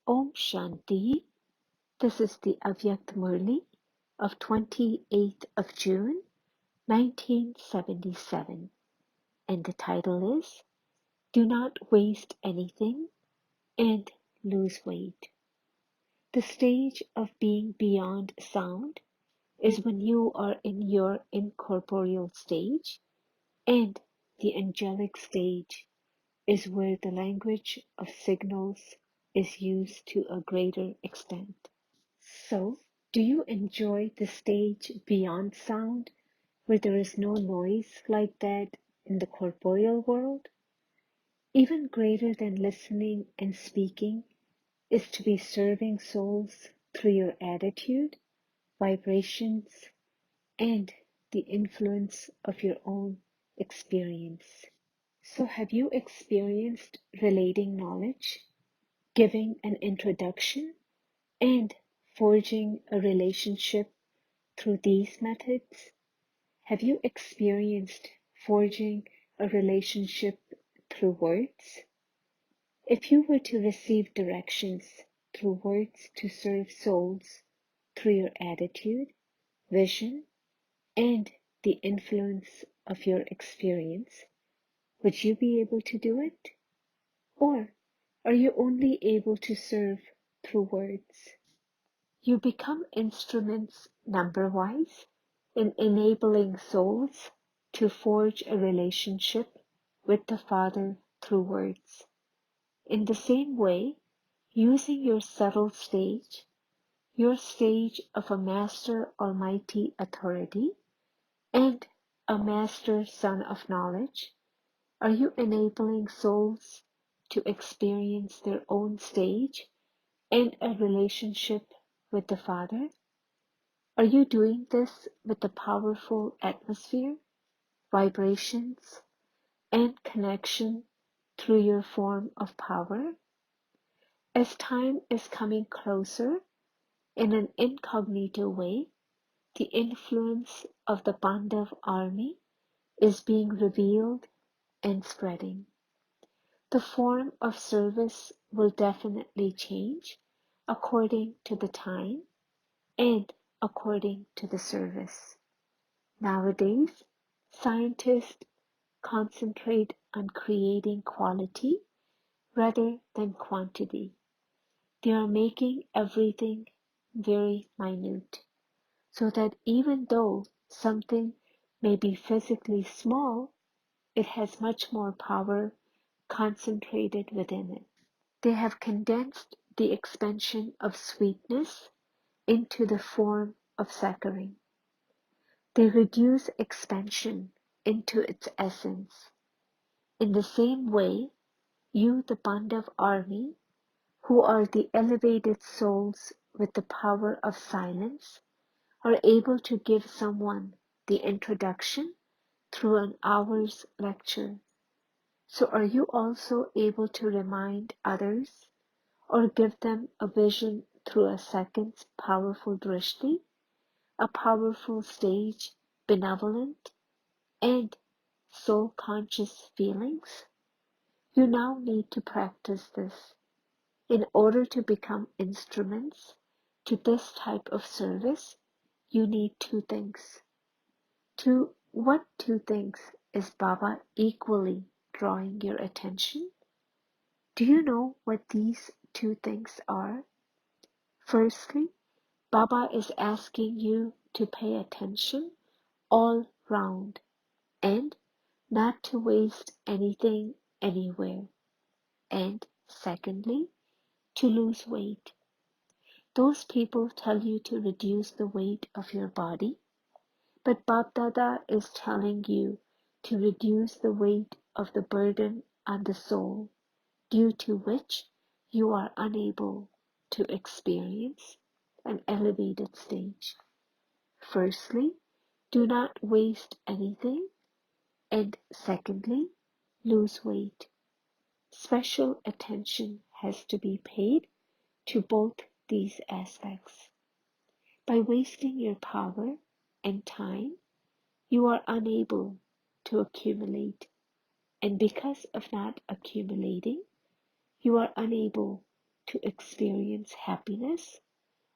Om Shanti. This is the Avyakt Murli of 28th of June, 1977. And the title is Do Not Waste Anything and Lose Weight. The stage of being beyond sound is when you are in your incorporeal stage, and the angelic stage is where the language of signals is used to a greater extent. So, do you enjoy the stage beyond sound, where there is no noise like that in the corporeal world? Even greater than listening and speaking is to be serving souls through your attitude, vibrations, and the influence of your own experience. So, have you experienced relating knowledge, giving an introduction, and forging a relationship through these methods? Have you experienced forging a relationship through words? If you were to receive directions through words to serve souls through your attitude, vision, and the influence of your experience, would you be able to do it? Or are you only able to serve through words? You become instruments number-wise in enabling souls to forge a relationship with the Father through words. In the same way, using your subtle stage, your stage of a Master Almighty Authority, and a Master Son of Knowledge, are you enabling souls to experience their own stage and a relationship with the Father? Are you doing this with the powerful atmosphere, vibrations, and connection through your form of power? As time is coming closer, in an incognito way, the influence of the Pandav army is being revealed and spreading. The form of service will definitely change according to the time and according to the service. Nowadays, scientists concentrate on creating quality rather than quantity. They are making everything very minute, so that even though something may be physically small, it has much more power concentrated within it. They have condensed the expansion of sweetness into the form of saccharine. They reduce expansion into its essence. In the same way, you, the Pandav army, who are the elevated souls with the power of silence, are able to give someone the introduction through an hour's lecture. So are you also able to remind others or give them a vision through a second's powerful drishti, a powerful stage, benevolent, and soul-conscious feelings? You now need to practice this. In order to become instruments to this type of service, you need two things. To what two things is Baba equally drawing your attention? Do you know what these two things are? Firstly, Baba is asking you to pay attention all round and not to waste anything anywhere. And secondly, to lose weight. Those people tell you to reduce the weight of your body, but Bab Dada is telling you to reduce the weight of the burden on the soul, due to which you are unable to experience an elevated stage. Firstly, do not waste anything, and secondly, lose weight. Special attention has to be paid to both these aspects. By wasting your power and time, you are unable to accumulate, and because of not accumulating, you are unable to experience happiness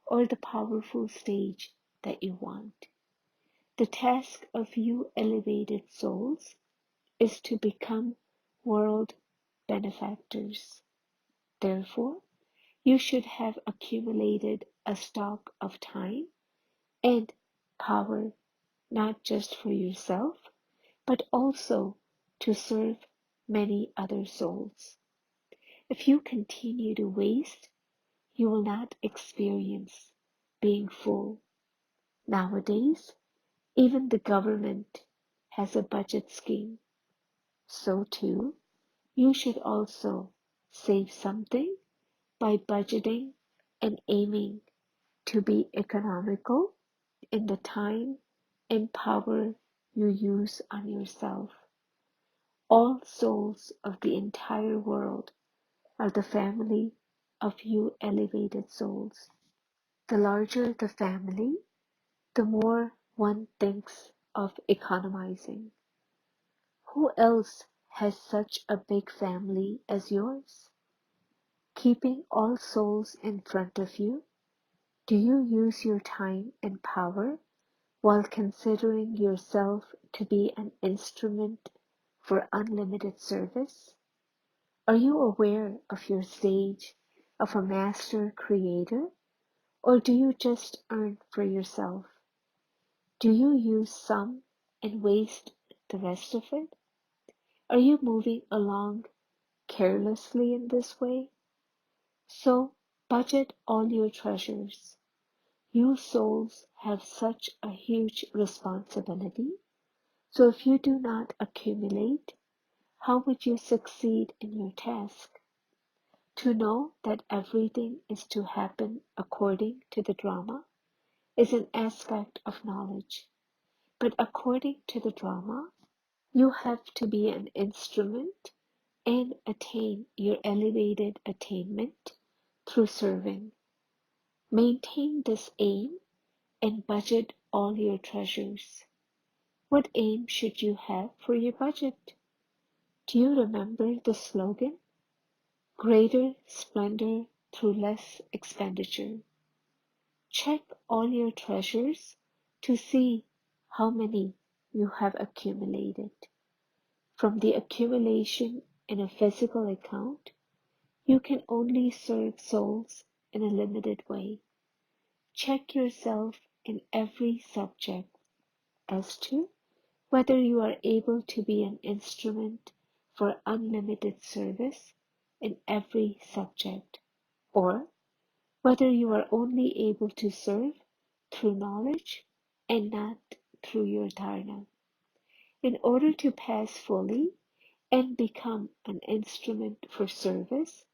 or the powerful stage that you want. The task of you elevated souls is to become world benefactors. Therefore, you should have accumulated a stock of time and power, not just for yourself, but also to serve many other souls. If you continue to waste, you will not experience being full. Nowadays, even the government has a budget scheme. So too, you should also save something by budgeting and aiming to be economical in the time and power you use on yourself. All souls of the entire world are the family of you elevated souls. The larger the family, the more one thinks of economizing. Who else has such a big family as yours? Keeping all souls in front of you, do you use your time and power while considering yourself to be an instrument for unlimited service? Are you aware of your stage of a master creator, or do you just earn for yourself? Do you use some and waste the rest of it? Are you moving along carelessly in this way? So budget all your treasures. You souls have such a huge responsibility, so if you do not accumulate, how would you succeed in your task? To know that everything is to happen according to the drama is an aspect of knowledge, but according to the drama, you have to be an instrument and attain your elevated attainment through serving. Maintain this aim and budget all your treasures. What aim should you have for your budget? Do you remember the slogan? Greater splendor through less expenditure. Check all your treasures to see how many you have accumulated. From the accumulation in a physical account, you can only serve souls in a limited way. Check yourself in every subject as to whether you are able to be an instrument for unlimited service in every subject, or whether you are only able to serve through knowledge and not through your dharna. In order to pass fully and become an instrument for service,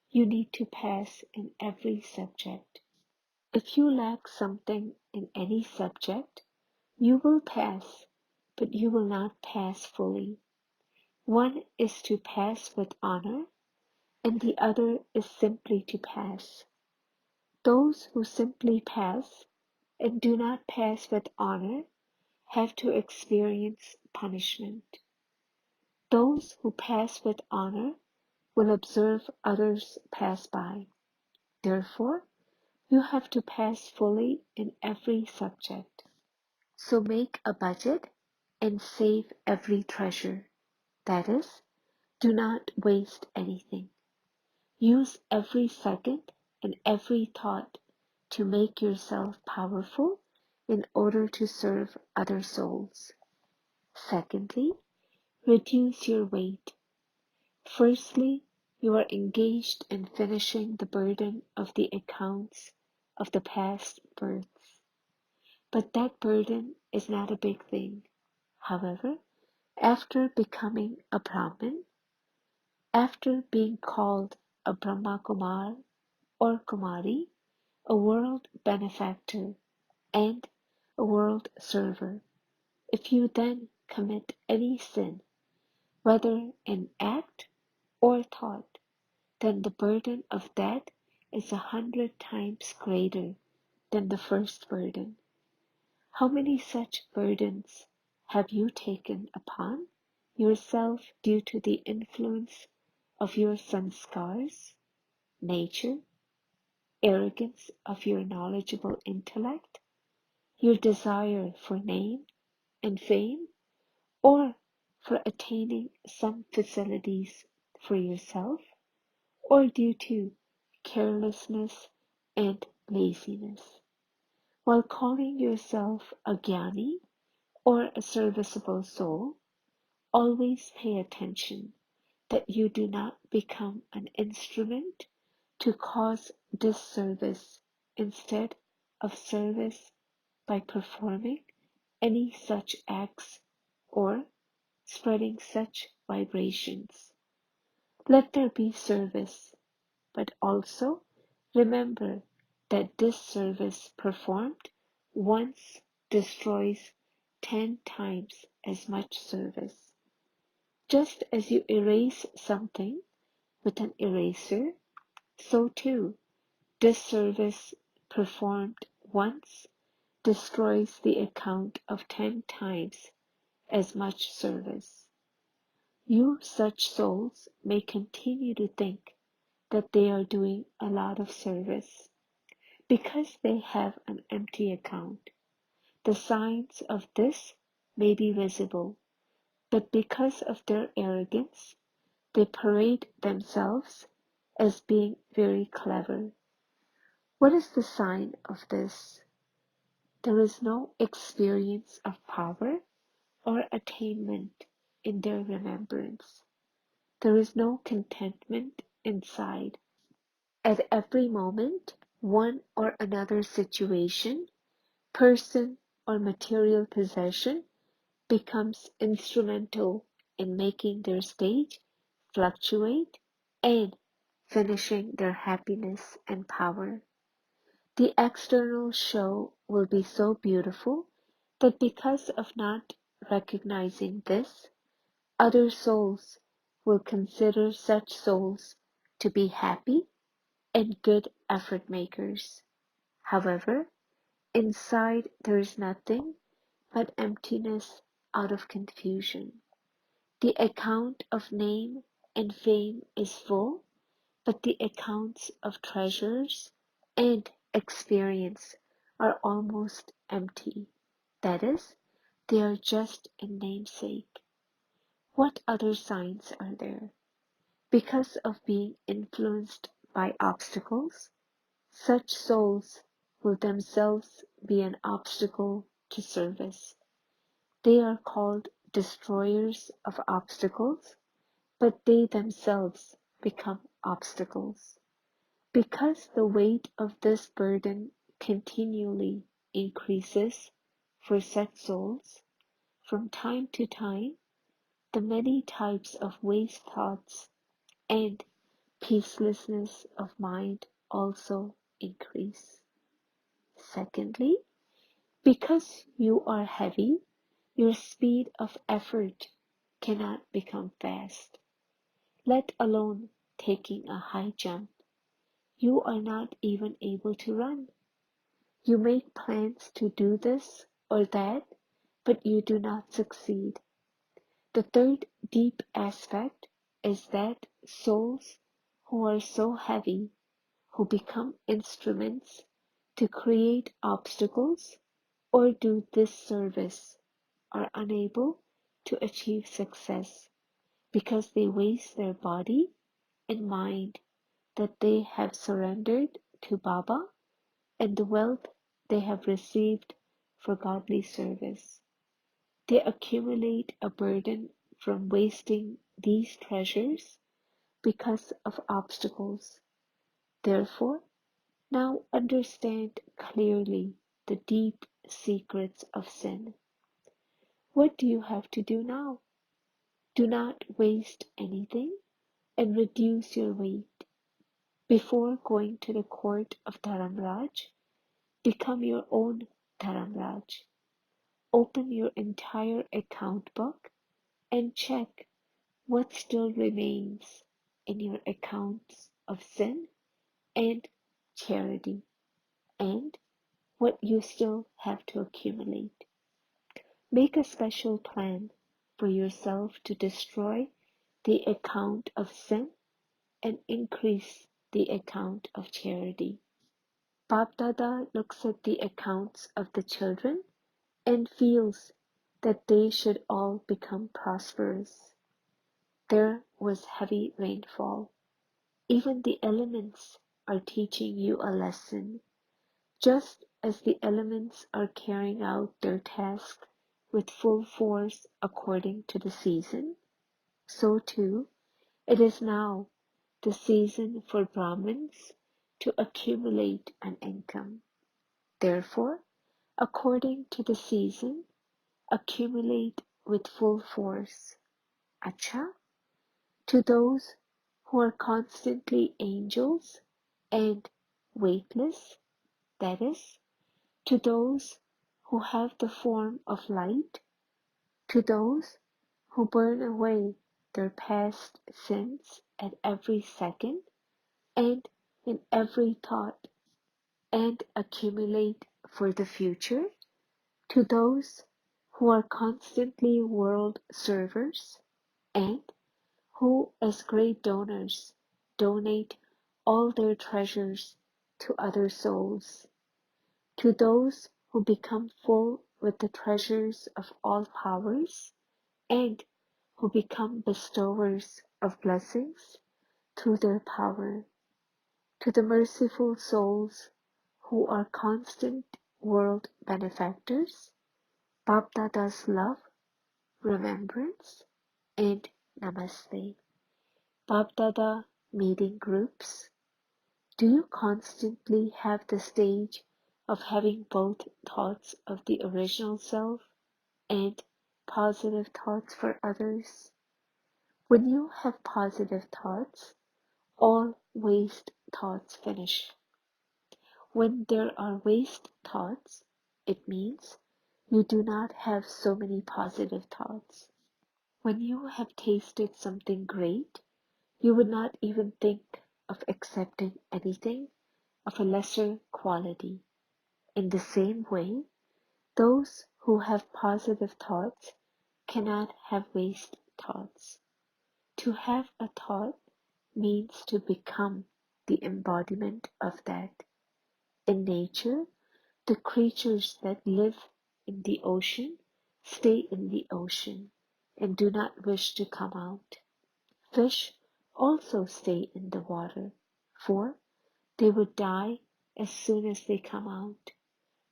you need to pass in every subject. If you lack something in any subject, you will pass, but you will not pass fully. One is to pass with honor, and the other is simply to pass. Those who simply pass and do not pass with honor have to experience punishment. Those who pass with honor will observe others pass by. Therefore, you have to pass fully in every subject. So make a budget and save every treasure. That is, do not waste anything. Use every second and every thought to make yourself powerful in order to serve other souls. Secondly, reduce your weight. Firstly, you are engaged in finishing the burden of the accounts of the past births. But that burden is not a big thing. However, after becoming a Brahmin, after being called a Brahma Kumar or Kumari, a world benefactor, and a world server, if you then commit any sin, whether in act or thought, then the burden of that is 100 times greater than the first burden. How many such burdens have you taken upon yourself due to the influence of your sanskars, nature, arrogance of your knowledgeable intellect, your desire for name and fame, or for attaining some facilities for yourself, or due to carelessness and laziness. While calling yourself a jnani or a serviceable soul, always pay attention that you do not become an instrument to cause disservice instead of service by performing any such acts or spreading such vibrations. Let there be service, but also remember that this service performed once destroys 10 times as much service. Just as you erase something with an eraser, so too disservice performed once destroys the account of 10 times as much service. You such souls may continue to think that they are doing a lot of service because they have an empty account. The signs of this may be visible, but because of their arrogance, they parade themselves as being very clever. What is the sign of this? There is no experience of power or attainment in their remembrance. There is no contentment inside. At every moment, one or another situation, person, or material possession becomes instrumental in making their state fluctuate and finishing their happiness and power. The external show will be so beautiful that because of not recognizing this, other souls will consider such souls to be happy and good effort makers. However, inside there is nothing but emptiness out of confusion. The account of name and fame is full, but the accounts of treasures and experience are almost empty. That is, they are just a namesake. What other signs are there? Because of being influenced by obstacles, such souls will themselves be an obstacle to service. They are called destroyers of obstacles, but they themselves become obstacles. Because the weight of this burden continually increases for such souls, from time to time, the many types of waste thoughts and peacelessness of mind also increase. Secondly, because you are heavy, your speed of effort cannot become fast, let alone taking a high jump. You are not even able to run. You make plans to do this or that, but you do not succeed. The third deep aspect is that souls who are so heavy, who become instruments to create obstacles or do this service, are unable to achieve success because they waste their body and mind that they have surrendered to Baba and the wealth they have received for godly service. They accumulate a burden from wasting these treasures because of obstacles. Therefore, now understand clearly the deep secrets of sin. What do you have to do now? Do not waste anything and reduce your weight. Before going to the court of Dharamraj, become your own Dharamraj. Open your entire account book and check what still remains in your accounts of sin and charity, and what you still have to accumulate. Make a special plan for yourself to destroy the account of sin and increase the account of charity. Bap Dada looks at the accounts of the children and feels that they should all become prosperous. There was heavy rainfall. Even the elements are teaching you a lesson, just as the elements are carrying out their task with full force according to the season. So too, it is now the season for Brahmins to accumulate an income. Therefore, according to the season, accumulate with full force. Acha, to those who are constantly angels and weightless, that is, to those who have the form of light, to those who burn away their past sins at every second and in every thought and accumulate for the future, to those who are constantly world servers and who, as great donors, donate all their treasures to other souls, to those who become full with the treasures of all powers and who become bestowers of blessings through their power, to the merciful souls who are constant world benefactors, Bapdada's love, remembrance, and namaste. Bapdada meeting groups. Do you constantly have the stage of having both thoughts of the original self and positive thoughts for others? When you have positive thoughts, all waste thoughts finish. When there are waste thoughts, it means you do not have so many positive thoughts. When you have tasted something great, you would not even think of accepting anything of a lesser quality. In the same way, those who have positive thoughts cannot have waste thoughts. To have a thought means to become the embodiment of that. In nature, the creatures that live in the ocean stay in the ocean and do not wish to come out. Fish also stay in the water, for they would die as soon as they come out.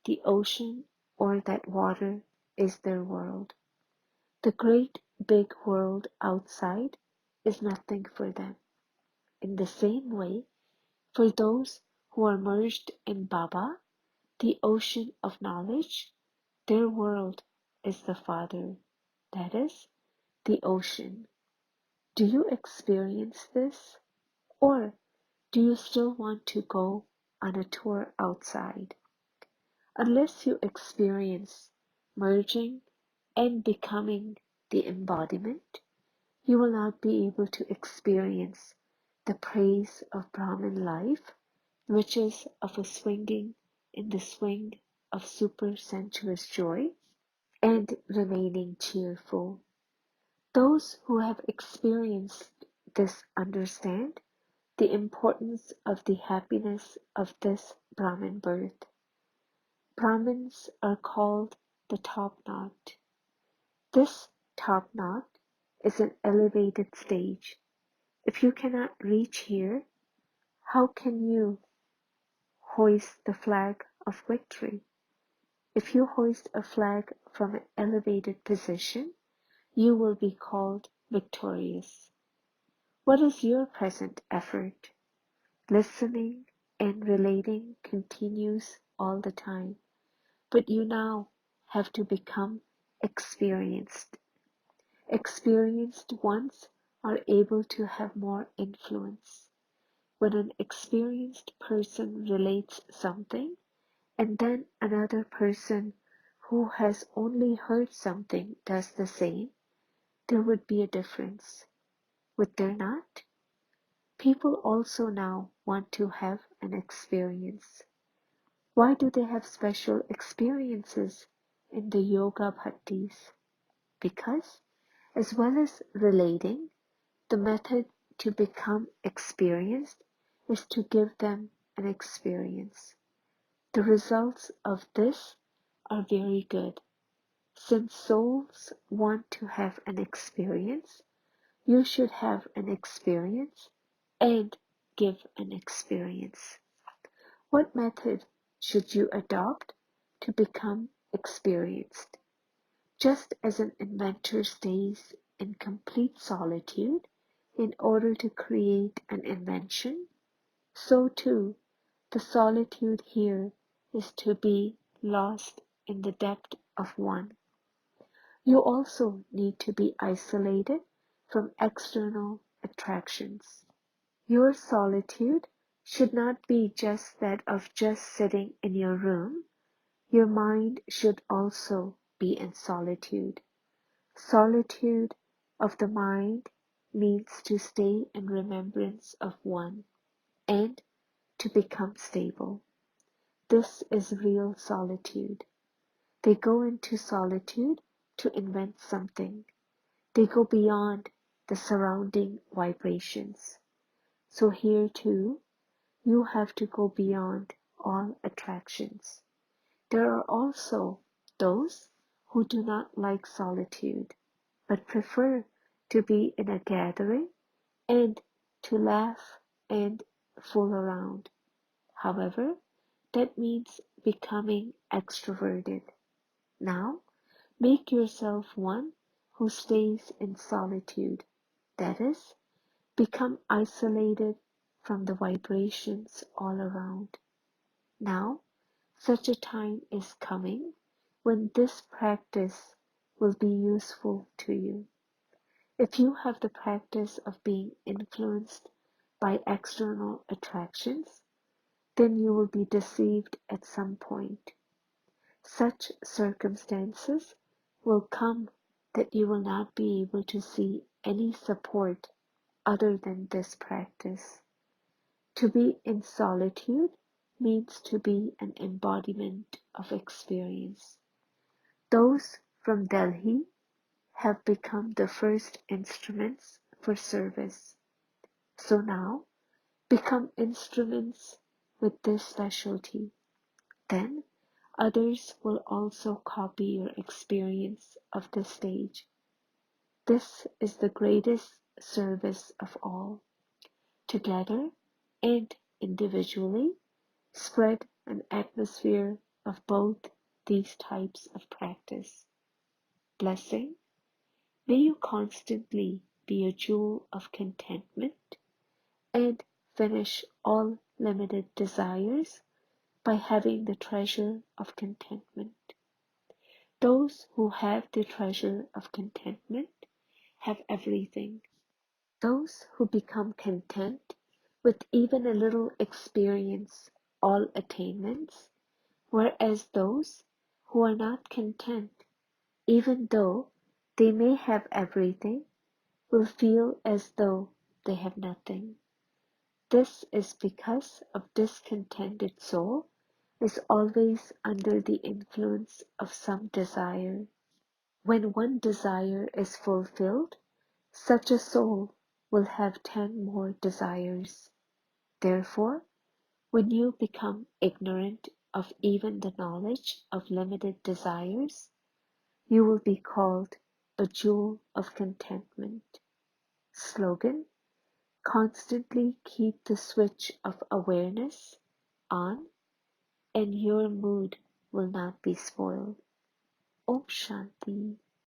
The ocean or that water is their world. The great big world outside is nothing for them. In the same way, for those who are merged in Baba, the ocean of knowledge, their world is the Father, that is, the ocean. Do you experience this? Or do you still want to go on a tour outside? Unless you experience merging and becoming the embodiment, you will not be able to experience the praise of Brahman life, which is of a swinging in the swing of super sensuous joy and remaining cheerful. Those who have experienced this understand the importance of the happiness of this Brahmin birth. Brahmins are called the top knot. This top knot is an elevated stage. If you cannot reach here, how can you hoist the flag of victory? If you hoist a flag from an elevated position, you will be called victorious. What is your present effort? Listening and relating continues all the time, but you now have to become experienced. Experienced ones are able to have more influence. When an experienced person relates something, and then another person who has only heard something does the same, there would be a difference. Would there not? People also now want to have an experience. Why do they have special experiences in the yoga bhattis? Because, as well as relating, the method to become experienced is to give them an experience. The results of this are very good. Since souls want to have an experience, you should have an experience and give an experience. What method should you adopt to become experienced? Just as an inventor stays in complete solitude in order to create an invention, so too the solitude here is to be lost in the depth of one. You also need to be isolated from external attractions. Your solitude should not be just that of just sitting in your room. Your mind should also be in solitude. Solitude of the mind means to stay in remembrance of one and to become stable. This is real solitude. They go into solitude to invent something. They go beyond the surrounding vibrations. So here too, you have to go beyond all attractions. There are also those who do not like solitude, but prefer to be in a gathering and to laugh and fool around. However, that means becoming extroverted. Now, make yourself one who stays in solitude. That is, become isolated from the vibrations all around. Now, such a time is coming when this practice will be useful to you. If you have the practice of being influenced by external attractions, then you will be deceived at some point. Such circumstances will come that you will not be able to see any support other than this practice. To be in solitude means to be an embodiment of experience. Those from Delhi have become the first instruments for service. So now, become instruments with this specialty. Then, others will also copy your experience of the stage. This is the greatest service of all. Together and individually, spread an atmosphere of both these types of practice. Blessing, may you constantly be a jewel of contentment and finish all limited desires by having the treasure of contentment. Those who have the treasure of contentment have everything. Those who become content with even a little experience all attainments, whereas those who are not content, even though they may have everything, will feel as though they have nothing. This is because a discontented soul is always under the influence of some desire. When one desire is fulfilled, such a soul will have 10 more desires. Therefore, when you become ignorant of even the knowledge of limited desires, you will be called a jewel of contentment. Slogan: constantly keep the switch of awareness on and your mood will not be spoiled. Om Shanti.